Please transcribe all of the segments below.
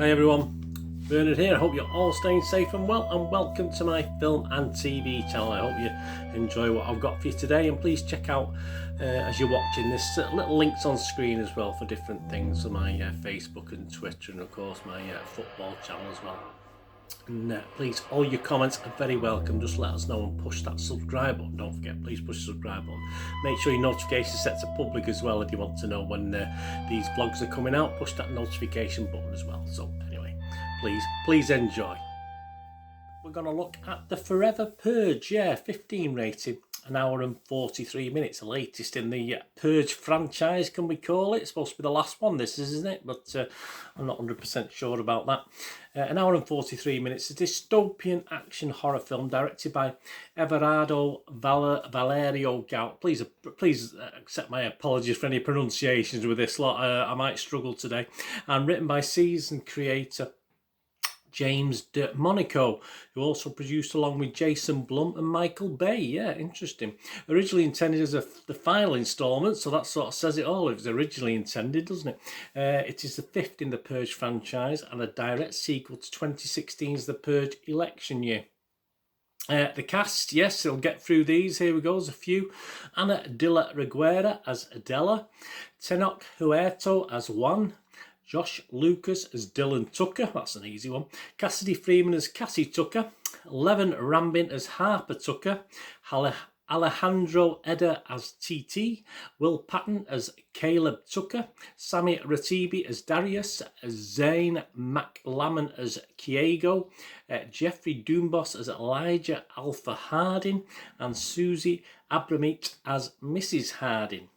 Hi everyone, Bernard here. I hope you're all staying safe and well, and welcome to my film and TV channel. I hope you enjoy what I've got for you today, and please check out as you're watching this little links on screen as well for different things on my Facebook and Twitter, and of course my football channel as well. And please, all your comments are very welcome. Just let us know and push that subscribe button. Don't forget, please push the subscribe button. Make sure your notification set to public as well if you want to know when these vlogs are coming out. Push that notification button as well. So anyway, please enjoy. We're going to look at the Forever Purge, 15 rating, an hour and 43 minutes, the latest in the Purge franchise, can we call it? It's supposed to be the last one, this isn't it? But I'm not 100% sure about that. An hour and 43 minutes, a dystopian action horror film directed by Everardo Valerio Gout. Please accept my apologies for any pronunciations with this lot. I might struggle today. And written by season creator James De Monaco, who also produced along with Jason Blum and Michael Bay. Yeah, interesting. Originally intended as the final instalment, so that sort of says it all. It was originally intended, doesn't it? It is the fifth in the Purge franchise and a direct sequel to 2016's The Purge election year. The cast, yes, we'll get through these. Here we go, there's a few. Ana de la Reguera as Adela, Tenoch Huerto as Juan, Josh Lucas as Dylan Tucker, that's an easy one. Cassidy Freeman as Cassie Tucker. Levin Rambin as Harper Tucker. Alejandro Eder as TT. Will Patton as Caleb Tucker. Sammy Ratibi as Darius. Zane McLammon as Kiego. Jeffrey Doombos as Elijah Alpha Harding. And Susie Abramit as Mrs. Harding.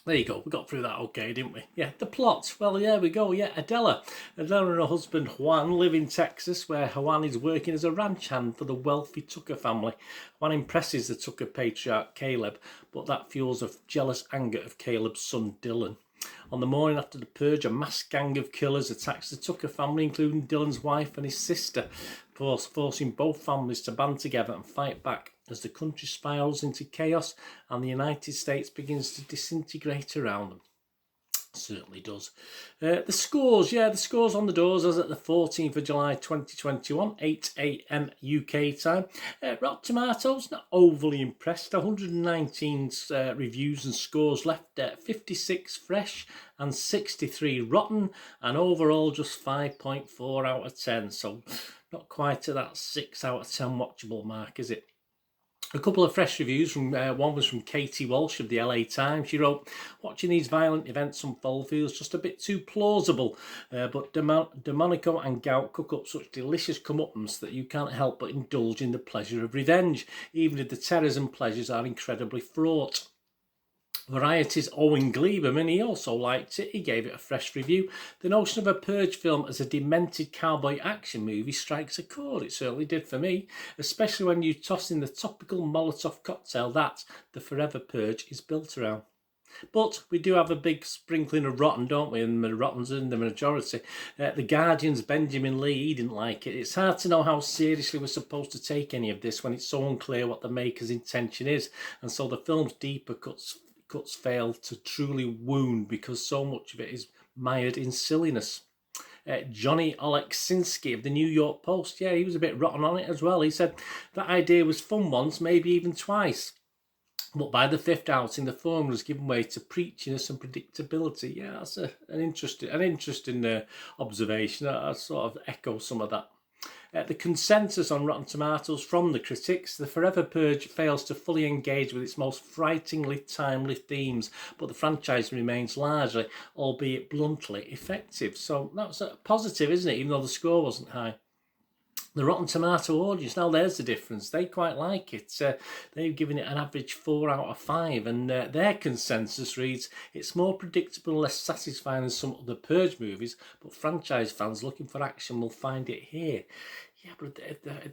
There you go, we got through that okay, didn't we? Yeah, the plot. Well, yeah, we go. Yeah, Adela and her husband Juan live in Texas, where Juan is working as a ranch hand for the wealthy Tucker family. Juan impresses the Tucker patriarch Caleb, but that fuels a jealous anger of Caleb's son Dylan. On the morning after the purge, a mass gang of killers attacks the Tucker family, including Dylan's wife and his sister, forcing both families to band together and fight back as the country spirals into chaos and the United States begins to disintegrate around them. Certainly does. The scores, the scores on the doors as at the 14th of July 2021, 8 AM UK time. Rotten Tomatoes, not overly impressed. 119 reviews and scores left, 56 fresh and 63 rotten, and overall just 5.4 out of 10. So not quite to that 6 out of 10 watchable mark, is it? A couple of fresh reviews. One was from Katie Walsh of the LA Times. She wrote, watching these violent events unfold feels just a bit too plausible, but DeMonico and Gout cook up such delicious comeuppance that you can't help but indulge in the pleasure of revenge, even if the terrors and pleasures are incredibly fraught. Variety's Owen Gleberman, he also liked it. He gave it a fresh review. The notion of a Purge film as a demented cowboy action movie strikes a chord. It certainly did for me, especially when you toss in the topical Molotov cocktail that the Forever Purge is built around. But we do have a big sprinkling of rotten, don't we? And the rottens in the majority. The Guardian's Benjamin Lee, he didn't like it. It's hard to know how seriously we're supposed to take any of this when it's so unclear what the maker's intention is. And so the film's deeper cuts fail to truly wound because so much of it is mired in silliness. Johnny Oleksinski of the New York Post, he was a bit rotten on it as well. He said that idea was fun once, maybe even twice, but by the fifth outing, the formula has given way to preachiness and predictability. Yeah, that's an interesting observation. I sort of echo some of that. The consensus on Rotten Tomatoes from the critics, the Forever Purge fails to fully engage with its most frighteningly timely themes, but the franchise remains largely, albeit bluntly, effective. So that's a positive, isn't it, even though the score wasn't high. The Rotten Tomato audience, now there's the difference. They quite like it. They've given it an average 4 out of 5, and their consensus reads, it's more predictable and less satisfying than some other Purge movies, but franchise fans looking for action will find it here. Yeah, but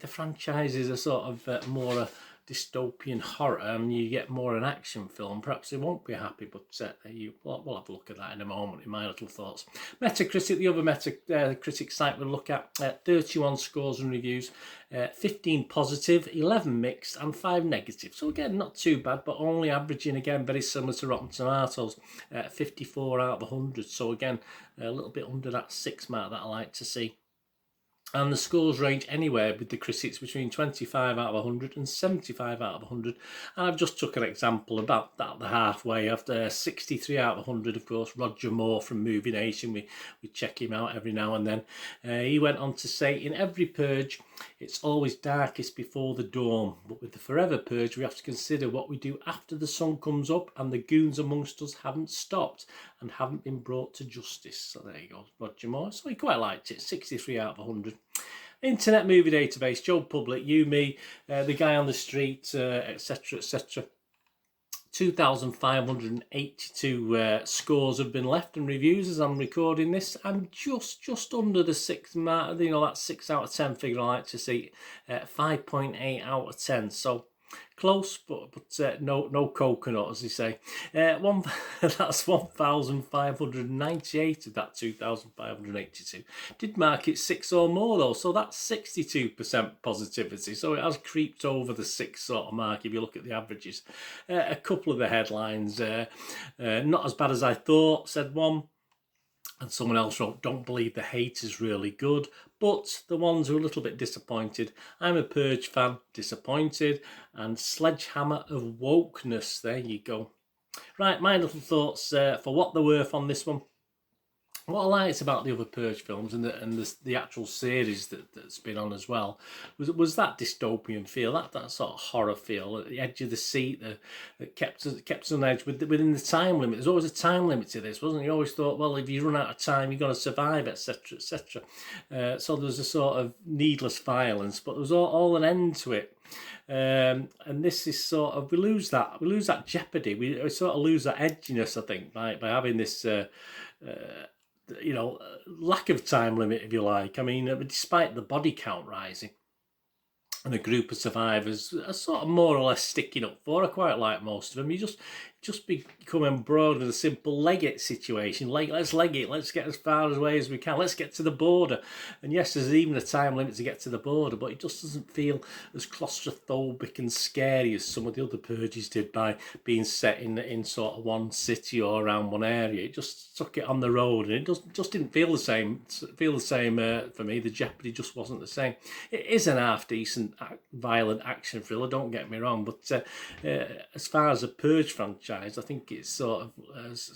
the franchises are sort of more dystopian horror and you get more an action film, perhaps they won't be happy, but we'll have a look at that in a moment in my little thoughts. Metacritic, the other Metacritic site we'll look at, 31 scores and reviews, 15 positive, 11 mixed and 5 negative. So again, not too bad, but only averaging, again, very similar to Rotten Tomatoes, 54 out of 100. So again, a little bit under that 6 mark that I like to see. And the scores range anywhere with the critics between 25 out of 100 and 75 out of 100. And I've just took an example about that, the halfway after 63 out of 100, of course. Roger Moore from Movie Nation, we check him out every now and then. He went on to say, in every purge, it's always darkest before the dawn. But with the forever purge, we have to consider what we do after the sun comes up and the goons amongst us haven't stopped and haven't been brought to justice. So there you go, Roger Moore. So he quite liked it, 63 out of 100. Internet Movie Database, Joe Public, You, Me, The Guy on the Street, etc, etc. 2,582 scores have been left and reviews as I'm recording this, and just under the 6 mark, that 6 out of 10 figure I like to see, 5.8 out of 10. So close, but no coconut, as they say. That's 1,598 of that 2,582. Did mark it 6 or more though, so that's 62% positivity. So it has creeped over the 6 sort of mark if you look at the averages. A couple of the headlines, not as bad as I thought, said one. And someone else wrote, don't believe the hate is really good. But the ones who are a little bit disappointed, I'm a Purge fan, disappointed. And Sledgehammer of Wokeness, there you go. Right, my little thoughts for what they're worth on this one. What I liked about the other Purge films and the actual series that's been on as well was that dystopian feel, that sort of horror feel at the edge of the seat that kept us on edge within the time limit. There's always a time limit to this, wasn't it? You always thought, well, if you run out of time, you're going to survive, etc, etc. So there was a sort of needless violence, but there was all an end to it. And this is sort of, we lose that jeopardy. We sort of lose that edginess, I think, by having this. Lack of time limit, if you like. I mean, despite the body count rising and a group of survivors are sort of more or less sticking up for, I quite like most of them. You just become embroiled with a simple leg it situation. Let's leg it, let's get as far away as we can, let's get to the border. And yes, there's even a time limit to get to the border, but it just doesn't feel as claustrophobic and scary as some of the other purges did by being set in sort of one city or around one area. It just took it on the road, and it just didn't feel the same. For me. The jeopardy just wasn't the same. It is an half decent violent action thriller, don't get me wrong, but as far as a Purge franchise, I think it's sort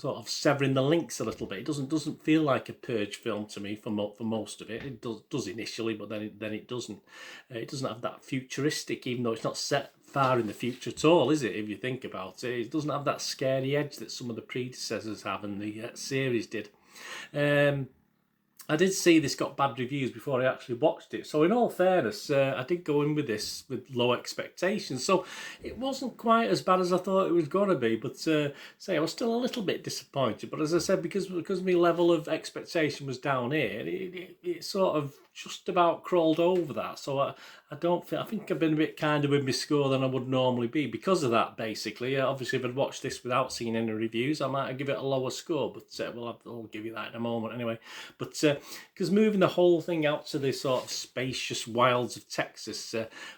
of severing the links a little bit. It doesn't feel like a Purge film to me for most of it. It does initially, but then it doesn't. It doesn't have that futuristic, even though it's not set far in the future at all, is it? If you think about it, it doesn't have that scary edge that some of the predecessors have and the series did. I did see this got bad reviews before I actually watched it. So in all fairness, I did go in with this with low expectations. So it wasn't quite as bad as I thought it was going to be. But I was still a little bit disappointed. But as I said, because my level of expectation was down here, it sort of just about crawled over that. So I think I've been a bit kinder with my score than I would normally be because of that, basically. Obviously, if I'd watched this without seeing any reviews, I might give it a lower score, but I'll give you that in a moment anyway. But because moving the whole thing out to the sort of spacious wilds of Texas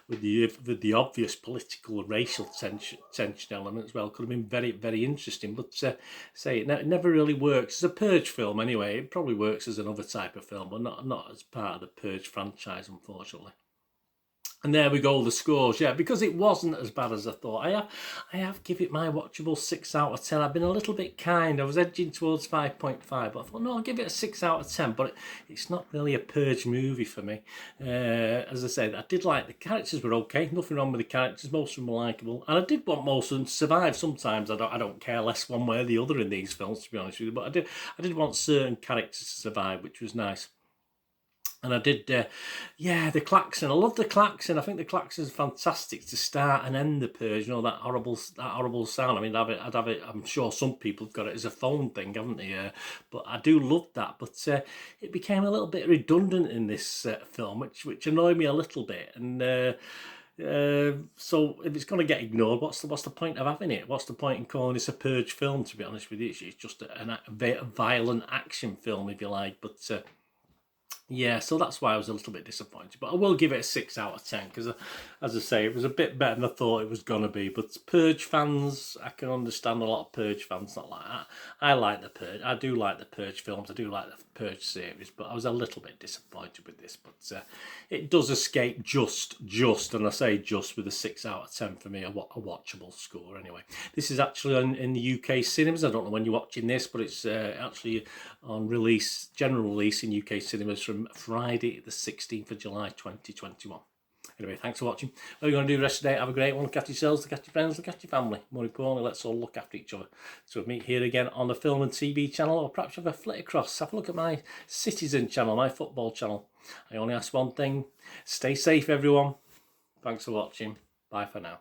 with the obvious political and racial tension element as well could have been very, very interesting. But it never really works as a Purge film anyway. It probably works as another type of film, but not as part of the Purge franchise, unfortunately. And there we go, the scores. Yeah, because it wasn't as bad as I thought. I have give it my watchable 6 out of 10. I've been a little bit kind. I was edging towards 5.5, but I thought, no, I'll give it a 6 out of 10. But it's not really a Purge movie for me. As I said, I did like the characters were okay. Nothing wrong with the characters. Most of them were likeable. And I did want most of them to survive. Sometimes I don't care less one way or the other in these films, to be honest with you. But I did want certain characters to survive, which was nice. And I did, the klaxon. I love the klaxon. I think the klaxon is fantastic to start and end the Purge. You know, that horrible sound. I mean, I'd have it. I'm sure some people have got it as a phone thing, haven't they? But I do love that. But it became a little bit redundant in this film, which annoyed me a little bit. And So if it's going to get ignored, what's the point of having it? What's the point in calling this a Purge film? To be honest with you, it's just a violent action film, if you like. But yeah, so that's why I was a little bit disappointed. But I will give it a 6 out of 10 because, as I say, it was a bit better than I thought it was going to be. But Purge fans, I can understand a lot of Purge fans not like that. I like the Purge. I do like the Purge films. I do like the Purge series. But I was a little bit disappointed with this. But it does escape just, and I say just, with a 6 out of 10 for me, a watchable score anyway. This is actually in the UK cinemas. I don't know when you're watching this, but it's actually on release, general release in UK cinemas from Friday the 16th of July 2021. Anyway, thanks for watching. What are you going to do the rest of the day? Have a great one. Look after yourselves, look after your friends, look after your family. More importantly, let's all look after each other. So we'll meet here again on the Film and TV channel, or perhaps have a flit across. Have a look at my Citizen channel, my football channel. I only ask one thing. Stay safe, everyone. Thanks for watching. Bye for now.